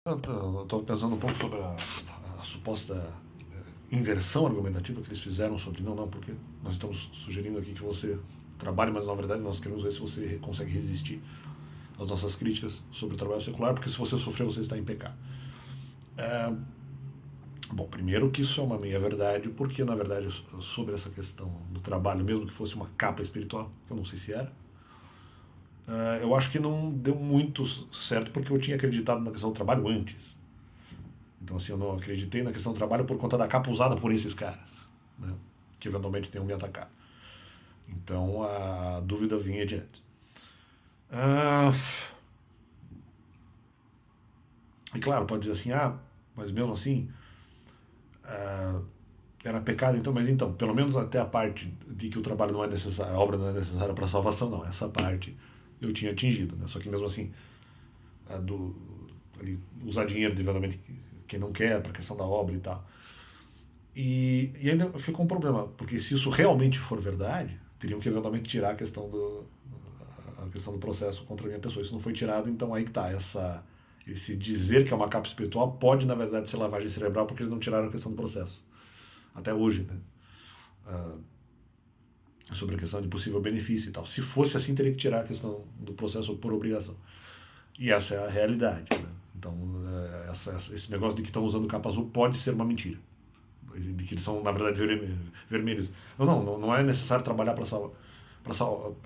Eu estou pensando um pouco sobre a suposta inversão argumentativa que eles fizeram sobre não, porque nós estamos sugerindo aqui que você trabalhe, mas na verdade nós queremos ver se você consegue resistir às nossas críticas sobre o trabalho secular, porque se você sofrer, você está em pecado. Bom, primeiro que isso é uma meia-verdade, porque na verdade sobre essa questão do trabalho, mesmo que fosse uma capa espiritual, que eu não sei se era, eu acho que não deu muito certo porque eu tinha acreditado na questão do trabalho antes. Então, assim, eu não acreditei na questão do trabalho por conta da capa usada por esses caras, né, que eventualmente tenham me atacado. Então, a dúvida vinha de antes. E claro, pode dizer assim, mas mesmo assim, era pecado, então, mas então, pelo menos até a parte de que o trabalho não é necessário, a obra não é necessária para a salvação, não, essa parte eu tinha atingido, né? Só que mesmo assim, ali, usar dinheiro devidamente quem não quer para a questão da obra e tal. E ainda ficou um problema, porque se isso realmente for verdade, teriam que eventualmente tirar a questão do processo contra a minha pessoa. Isso não foi tirado, então aí que tá, esse dizer que é uma capa espiritual pode, na verdade, ser lavagem cerebral, porque eles não tiraram a questão do processo. Até hoje, né? Sobre a questão de possível benefício e tal. Se fosse assim, teria que tirar a questão do processo por obrigação. E essa é a realidade, né? Então, esse negócio de que estão usando capa azul pode ser uma mentira. De que eles são, na verdade, vermelhos. Não é necessário trabalhar para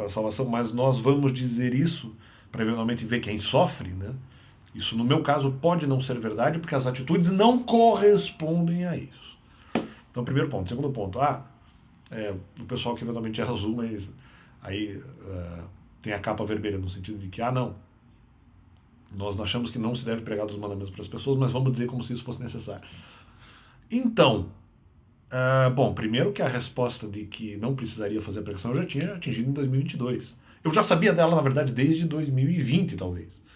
salvação, mas nós vamos dizer isso para eventualmente ver quem sofre, né? Isso, no meu caso, pode não ser verdade, porque as atitudes não correspondem a isso. Então, primeiro ponto. Segundo ponto, o pessoal que eventualmente é azul, mas aí tem a capa vermelha, no sentido de que, não, nós achamos que não se deve pregar dos mandamentos para as pessoas, mas vamos dizer como se isso fosse necessário. Então, bom, primeiro que a resposta de que não precisaria fazer a pregação eu já tinha atingido em 2022. Eu já sabia dela, na verdade, desde 2020, talvez.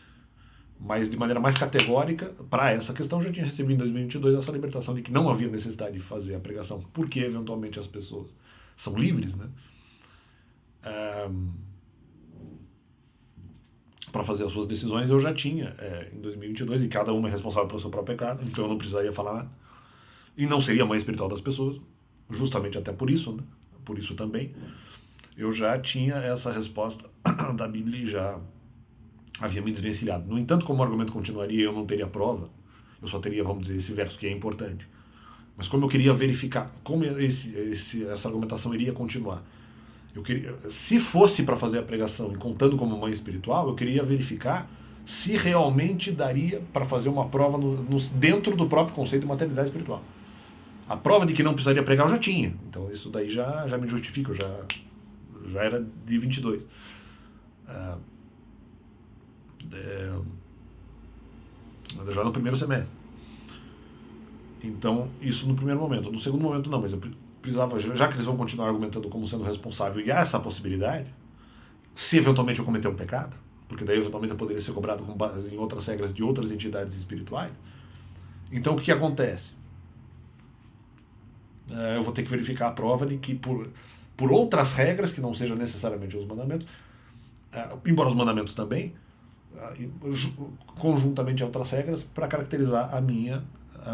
Mas de maneira mais categórica, para essa questão, eu já tinha recebido em 2022 essa libertação de que não havia necessidade de fazer a pregação, porque eventualmente as pessoas são livres, né? Para fazer as suas decisões, eu já tinha em 2022, e cada uma é responsável pelo seu próprio pecado, então eu não precisaria falar nada. E não seria a mãe espiritual das pessoas, justamente até por isso, né? Por isso também, eu já tinha essa resposta da Bíblia e já havia me desvencilhado. No entanto, como o argumento continuaria, eu não teria prova, eu só teria, vamos dizer, esse verso que é importante. Mas como eu queria verificar como essa argumentação iria continuar, se fosse para fazer a pregação e contando como mãe espiritual, eu queria verificar se realmente daria para fazer uma prova dentro do próprio conceito de maternidade espiritual. A prova de que não precisaria pregar eu já tinha, então isso daí já me justifica, já era de 22. Já no primeiro semestre. Então, isso no primeiro momento. No segundo momento, não, mas eu precisava, já que eles vão continuar argumentando como sendo responsável e há essa possibilidade, se eventualmente eu cometer um pecado, porque daí eventualmente eu poderia ser cobrado com base em outras regras de outras entidades espirituais, então o que acontece? Eu vou ter que verificar a prova de que por outras regras, que não sejam necessariamente os mandamentos, embora os mandamentos também, conjuntamente a outras regras, para caracterizar a minha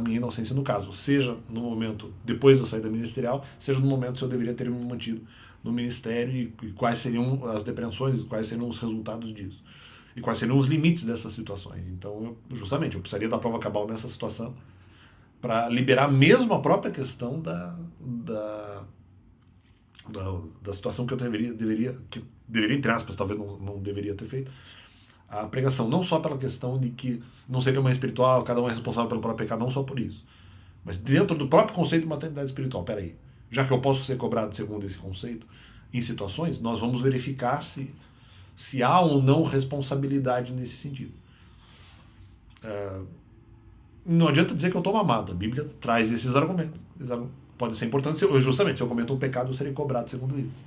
inocência no caso, seja no momento depois da saída ministerial, seja no momento se eu deveria ter me mantido no ministério e quais seriam as depreensões, quais seriam os resultados disso e quais seriam os limites dessas situações. Então, eu precisaria da prova cabal nessa situação para liberar mesmo a própria questão da situação que eu deveria, entre aspas, talvez não deveria ter feito, a pregação, não só pela questão de que não seria uma espiritual, cada um é responsável pelo próprio pecado, não só por isso, mas dentro do próprio conceito de maternidade espiritual. Peraí, já que eu posso ser cobrado segundo esse conceito em situações, nós vamos verificar se há ou não responsabilidade nesse sentido. Não adianta dizer que eu estou mamado, a Bíblia traz esses argumentos. Podem ser importantes, justamente se eu cometo um pecado eu serei cobrado segundo isso.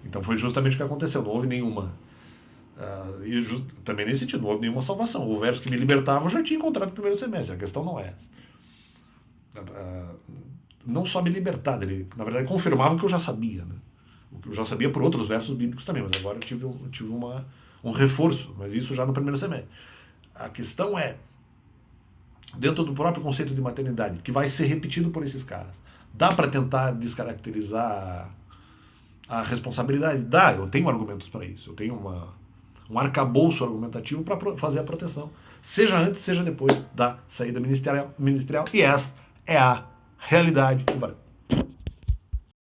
Então foi justamente o que aconteceu, não houve nenhuma também nesse sentido, não houve nenhuma salvação. O verso que me libertava eu já tinha encontrado no primeiro semestre, a questão não é essa. Não só me libertar, ele na verdade confirmava o que eu já sabia, né? O que eu já sabia por outros versos bíblicos também, mas agora eu tive um reforço, mas isso já no primeiro semestre. A questão é, dentro do próprio conceito de maternidade, que vai ser repetido por esses caras. Dá para tentar descaracterizar a responsabilidade? Dá, eu tenho argumentos para isso. Eu tenho um arcabouço argumentativo para fazer a proteção. Seja antes, seja depois da saída ministerial. E essa é a realidade.